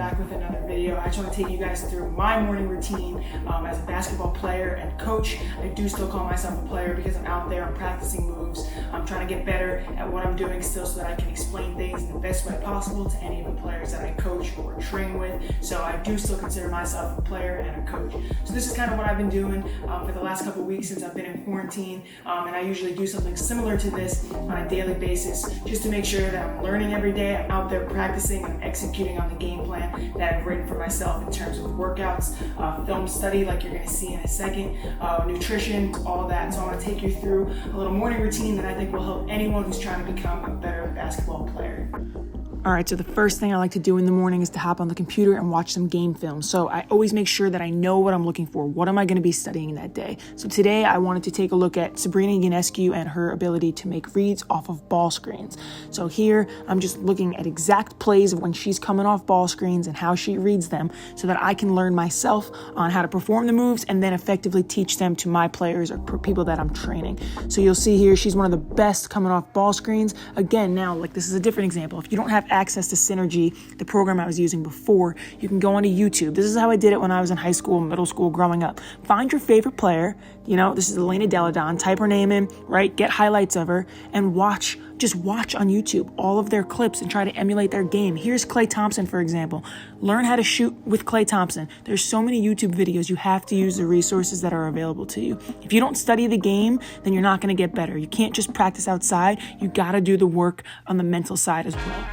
back with another video. I just want to take you guys through my morning routine as a basketball player and coach. I do still call myself a player because I'm out there, I'm practicing moves. I'm trying to get better at what I'm doing still so that I can explain things in the best way possible to any of the players that I coach or train with. So I do still consider myself a player and a coach. So this is kind of what I've been doing for the last couple of weeks since I've been in quarantine. And I usually do something similar to this on a daily basis just to make sure that I'm learning every day. I'm out there practicing, I'm executing on the game plan that I've written for myself in terms of workouts, film study like you're going to see in a second, nutrition, all that. So I want to take you through a little morning routine that I think will help anyone who's trying to become a better basketball player. All right, so the first thing I like to do in the morning is to hop on the computer and watch some game film. So I always make sure that I know what I'm looking for. What am I going to be studying that day? So today I wanted to take a look at Sabrina Ionescu and her ability to make reads off of ball screens. So here I'm just looking at exact plays of when she's coming off ball screens and how she reads them so that I can learn myself on how to perform the moves and then effectively teach them to my players or people that I'm training. So you'll see here she's one of the best coming off ball screens. Again, now, like, this is a different example. If you don't have access to Synergy, the program I was using before, you can go onto YouTube. This is how I did it when I was in high school, middle school, growing up. Find your favorite player. You know, this is Elena Deladon. Type her name in, right? Get highlights of her and just watch on YouTube all of their clips and try to emulate their game. Here's Klay Thompson, for example. Learn how to shoot with Klay Thompson. There's so many YouTube videos. You have to use the resources that are available to you. If you don't study the game, then you're not going to get better. You can't just practice outside. You got to do the work on the mental side as well.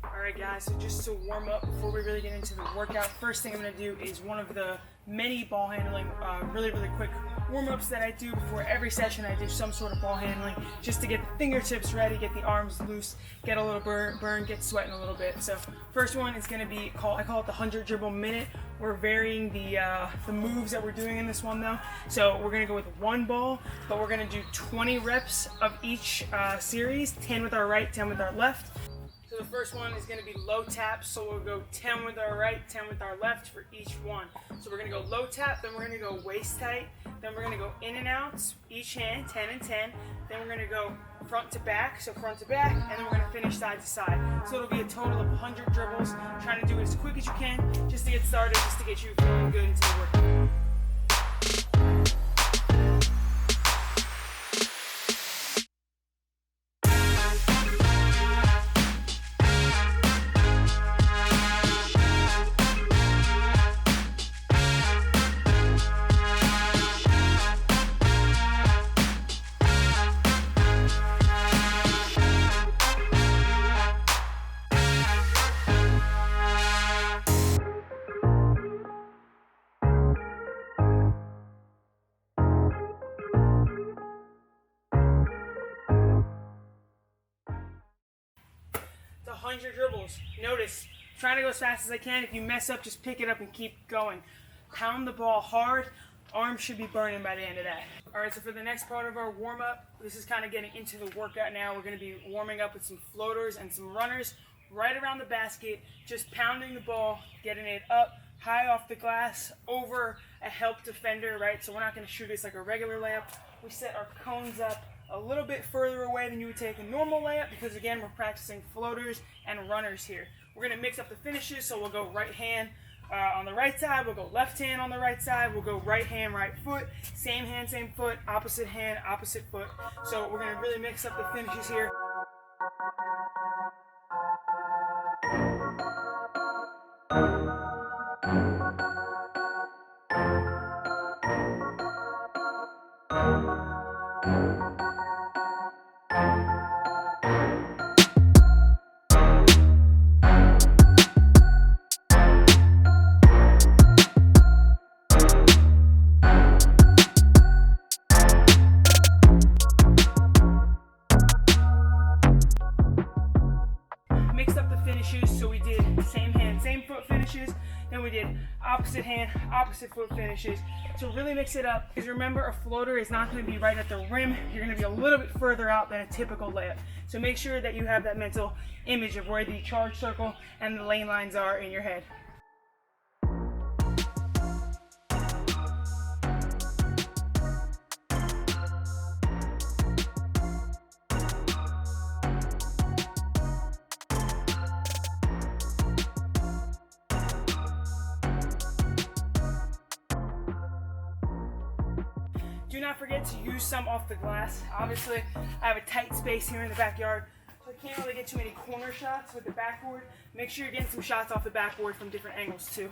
Alright guys, so just to warm up before we really get into the workout, first thing I'm going to do is one of the many ball handling, really quick warm-ups that I do before every session. I do some sort of ball handling just to get the fingertips ready, get the arms loose, get a little burn, get sweating a little bit. So first one is going to be, I call it the 100 dribble minute. We're varying the moves that we're doing in this one though. So we're going to go with one ball, but we're going to do 20 reps of each series, 10 with our right, 10 with our left. So the first one is going to be low tap, so we'll go 10 with our right, 10 with our left for each one. So we're going to go low tap, then we're going to go waist tight, then we're going to go in and outs, each hand, 10 and 10. Then we're going to go front to back, so front to back, and then we're going to finish side to side. So it'll be a total of 100 dribbles, trying to do it as quick as you can, just to get started, just to get you feeling good into the workout. The 100 dribbles. Notice, trying to go as fast as I can. If you mess up, just pick it up and keep going. Pound the ball hard. Arms should be burning by the end of that. All right, so for the next part of our warm-up, this is kind of getting into the workout now. We're going to be warming up with some floaters and some runners right around the basket, just pounding the ball, getting it up, high off the glass, over a help defender, right? So we're not going to shoot this like a regular layup. We set our cones up a little bit further away than you would take a normal layup because, again, we're practicing floaters and runners here. We're going to mix up the finishes, so we'll go right hand on the right side, we'll go left hand on the right side, we'll go right hand, right foot, same hand, same foot, opposite hand, opposite foot. So we're going to really mix up the finishes here. did opposite hand, opposite foot finishes. So really mix it up, because remember, a floater is not going to be right at the rim. You're going to be a little bit further out than a typical layup. So make sure that you have that mental image of where the charge circle and the lane lines are in your head. Do not forget to use some off the glass. Obviously, I have a tight space here in the backyard, so I can't really get too many corner shots with the backboard. Make sure you're getting some shots off the backboard from different angles too.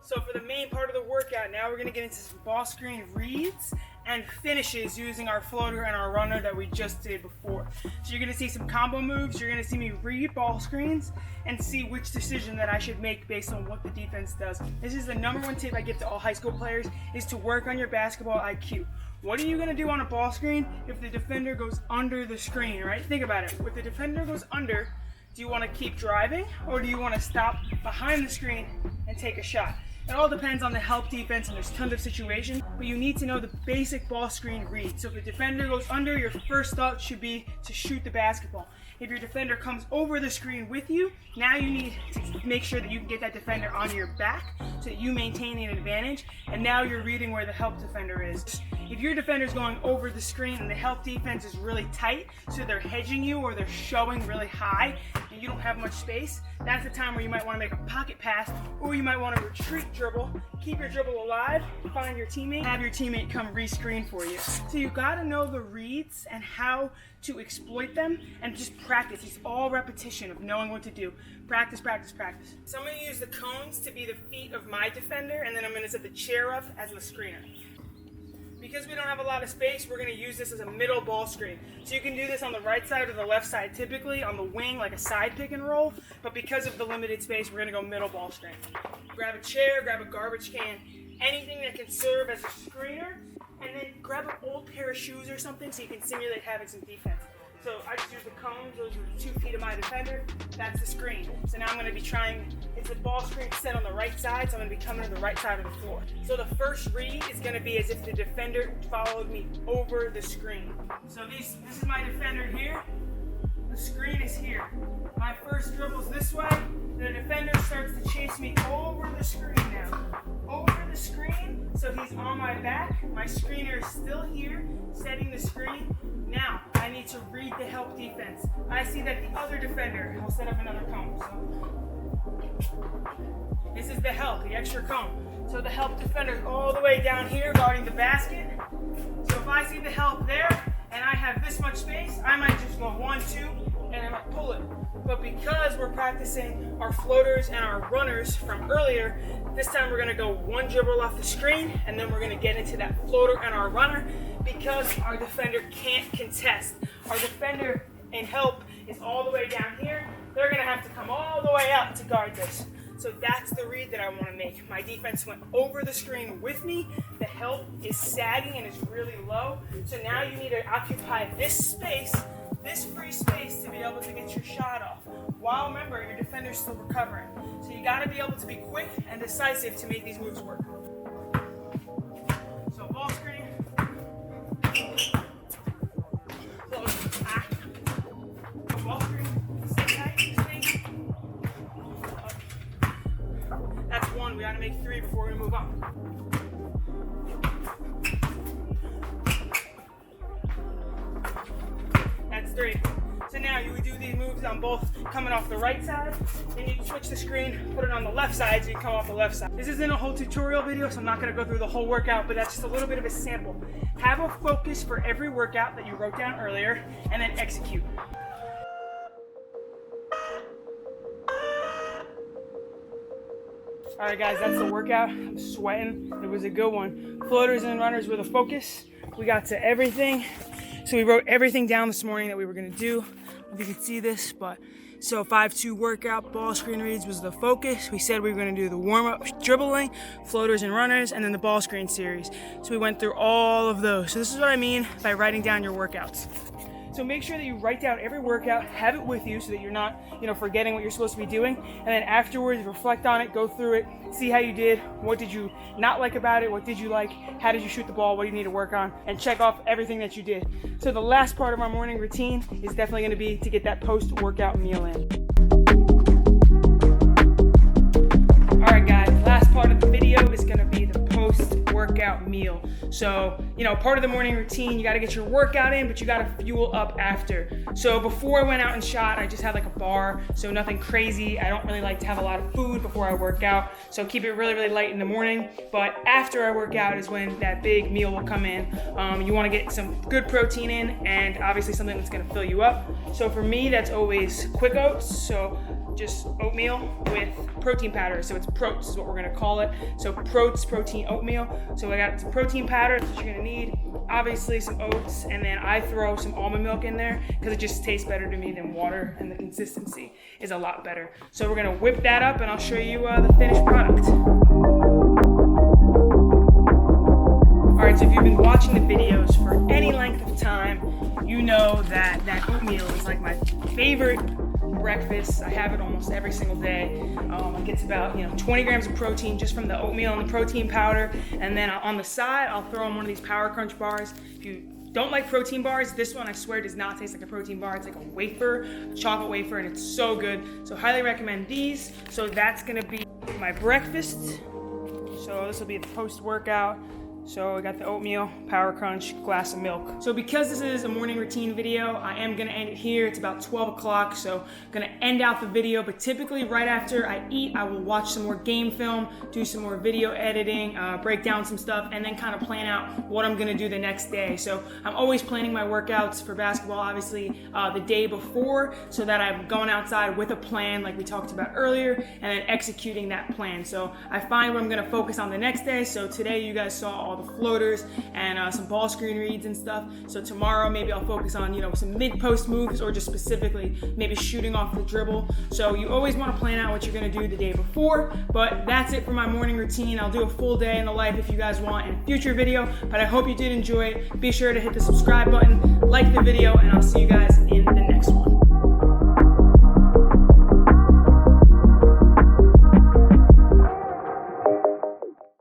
So for the main part of the workout, now we're going to get into some ball screen reads and finishes using our floater and our runner that we just did before. So you're going to see some combo moves. You're going to see me read ball screens and see which decision that I should make based on what the defense does. This is the number one tip I give to all high school players, is to work on your basketball IQ. What are you going to do on a ball screen if the defender goes under the screen, right? Think about it. If the defender goes under, do you want to keep driving, or do you want to stop behind the screen and take a shot? It all depends on the help defense, and there's tons of situations, but you need to know the basic ball screen read. So if the defender goes under, your first thought should be to shoot the basketball. If your defender comes over the screen with you, now you need to make sure that you can get that defender on your back so that you maintain an advantage, and now you're reading where the help defender is. If your defender's going over the screen and the help defense is really tight, so they're hedging you or they're showing really high and you don't have much space, that's the time where you might want to make a pocket pass, or you might want to retreat dribble, keep your dribble alive, find your teammate, have your teammate come re-screen for you. So you got to know the reads and how to exploit them, and just practice. It's all repetition of knowing what to do. Practice, practice, practice. So I'm going to use the cones to be the feet of my defender, and then I'm going to set the chair up as the screener. Because we don't have a lot of space, we're going to use this as a middle ball screen. So you can do this on the right side or the left side, typically on the wing like a side pick and roll, but because of the limited space, we're going to go middle ball screen. Grab a chair, grab a garbage can, anything that can serve as a screener, and then grab an old pair of shoes or something so you can simulate having some defense. So I just use the cones, those are the 2 feet of my defender, that's the screen. So now I'm going to be trying, it's a ball screen set on the right side, so I'm going to be coming to the right side of the floor. So the first read is going to be as if the defender followed me over the screen. So this is my defender here, the screen is here. My first dribble's this way, the defender starts to chase me over the screen now. Over the screen, so he's on my back, my screener is still here, setting the screen. Now, I need to read the help defense. I see that the other defender, I'll set up another cone. So this is the help, the extra cone. So the help defender is all the way down here guarding the basket. So if I see the help there, and I have this much space, I might just go 1, 2, and I might pull it. But because we're practicing our floaters and our runners from earlier, this time we're going to go 1 dribble off the screen, and then we're going to get into that floater and our runner, because our defender can't contest. Our defender in help is all the way down here. They're going to have to come all the way out to guard this. So that's the read that I want to make. My defense went over the screen with me. The help is sagging and is really low. So now you need to occupy this space, this free space, to be able to get your shot off. While remember, your defender's still recovering. So you got to be able to be quick and decisive to make these moves work. So ball screen. Close. Ball screen. Stay tight. Stay. That's 1. We got to make 3 before we move on. That's 3. So now you would do these moves on both coming off the right side, then you switch the screen, put it on the left side so you come off the left side. This isn't a whole tutorial video, so I'm not going to go through the whole workout, but that's just a little bit of a sample. Have a focus for every workout that you wrote down earlier, and then execute. Alright guys, that's the workout. I'm sweating. It was a good one. Floaters and runners were the focus. We got to everything. So we wrote everything down this morning that we were going to do. I don't know if you can see this, but so 5-2 workout, ball screen reads was the focus. We said we were going to do the warm-up dribbling, floaters and runners, and then the ball screen series. So we went through all of those. So this is what I mean by writing down your workouts. So make sure that you write down every workout, have it with you so that you're not, forgetting what you're supposed to be doing. And then afterwards, reflect on it, go through it, see how you did, what did you not like about it, what did you like, how did you shoot the ball, what do you need to work on, and check off everything that you did. So the last part of our morning routine is definitely going to be to get that post-workout meal in. All right, guys, last part of the video is going to be the post-workout meal. So, part of the morning routine, you got to get your workout in, but you got to fuel up after. So before I went out and shot, I just had like a bar, so nothing crazy. I don't really like to have a lot of food before I work out, so keep it really, really light in the morning. But after I work out is when that big meal will come in. You want to get some good protein in, and obviously something that's going to fill you up. So for me, that's always quick oats. So just oatmeal with protein powder. So it's Proats is what we're gonna call it. So Proats protein oatmeal. So I got some protein powder, that's what you're gonna need. Obviously some oats, and then I throw some almond milk in there because it just tastes better to me than water, and the consistency is a lot better. So we're gonna whip that up and I'll show you the finished product. All right, so if you've been watching the videos for any length of time, you know that oatmeal is like my favorite breakfast. I have it almost every single day. It gets about 20 grams of protein just from the oatmeal and the protein powder, and then on the side I'll throw in one of these Power Crunch bars. If you don't like protein bars, this one I swear does not taste like a protein bar. It's like a wafer, a chocolate wafer, and it's so good. So highly recommend these. So that's gonna be my breakfast. So this will be the post-workout. So I got the oatmeal, Power Crunch, glass of milk. So because this is a morning routine video, I am gonna end it here. It's about 12 o'clock, so I'm gonna end out the video, but typically right after I eat, I will watch some more game film, do some more video editing, break down some stuff, and then kind of plan out what I'm gonna do the next day. So I'm always planning my workouts for basketball, obviously, the day before, so that I'm going outside with a plan like we talked about earlier, and then executing that plan. So I find what I'm gonna focus on the next day. So today you guys saw all the floaters and some ball screen reads and stuff. So tomorrow maybe I'll focus on some mid-post moves, or just specifically maybe shooting off the dribble. So you always want to plan out what you're going to do the day before. But that's it for my morning routine. I'll do a full day in the life if you guys want in a future video, but I hope you did enjoy it. Be sure to hit the subscribe button, like the video, and I'll see you guys in the next one.